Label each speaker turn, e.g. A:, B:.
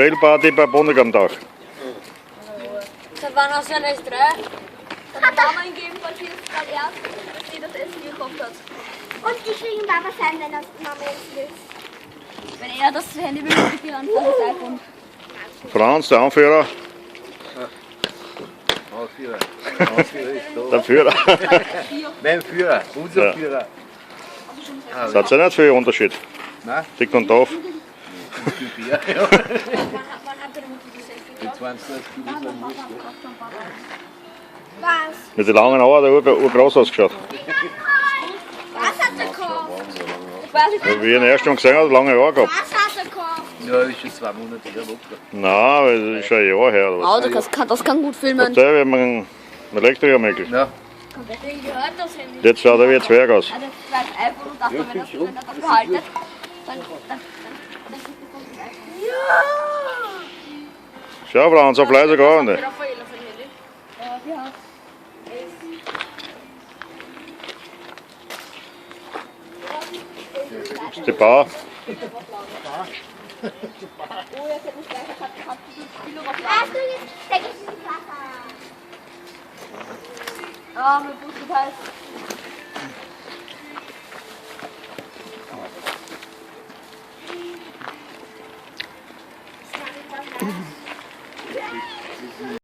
A: Grillparty bei Bonnig am Dach.
B: Da waren auch seine drei. Dann hat Mama ihn gegeben, weil er das Essen gekocht hat.
C: Und ich kriege Papa sein, wenn das Mama jetzt will.
B: Wenn er das Handy will, kriegt er einfach das iPhone.
A: Franz, der Anführer.
D: Anführer. Anführer ist da.
A: Der Führer.
D: Mein Führer, unser
A: Ja.
D: Führer.
A: Das hat ja nicht viel Unterschied.
D: Nein,
A: Dick und doof.
D: ja.
B: Wann hat er denn das Selfie
D: Die 20 Kilo sind nicht.
C: Was?
A: Mit den langen Haaren hat er urgroß ausgeschaut.
C: Was hat er gekauft?
B: Ich weiß nicht,
A: Wie ich ihn erst mal gesehen habe, hat er lange Haare gehabt.
C: Was hat er gekauft?
D: Ja, ist schon 2 Monate her, locker.
A: Nein, weil das ist schon ein Jahr her. Oder was?
B: das kann gut filmen.
A: Der wird man einen Elektriker möglich.
D: Ja,
B: Deswegen gehört das Handy.
A: Jetzt schaut er wie ein Zwerg aus.
B: Also, das iPhone und dachte, wenn er das behaltet, dann
A: Schau, Franz, so leise gar nicht.
B: Raffaella für ein Handy. Ja.
A: Das ist die Bar.
B: Oh, jetzt hätte ich gleich gehabt, dieses Kilo
C: Was
B: Wasser.
C: du jetzt? Steck ich in die Wasser.
B: Ah, mein Fuß ist heiß.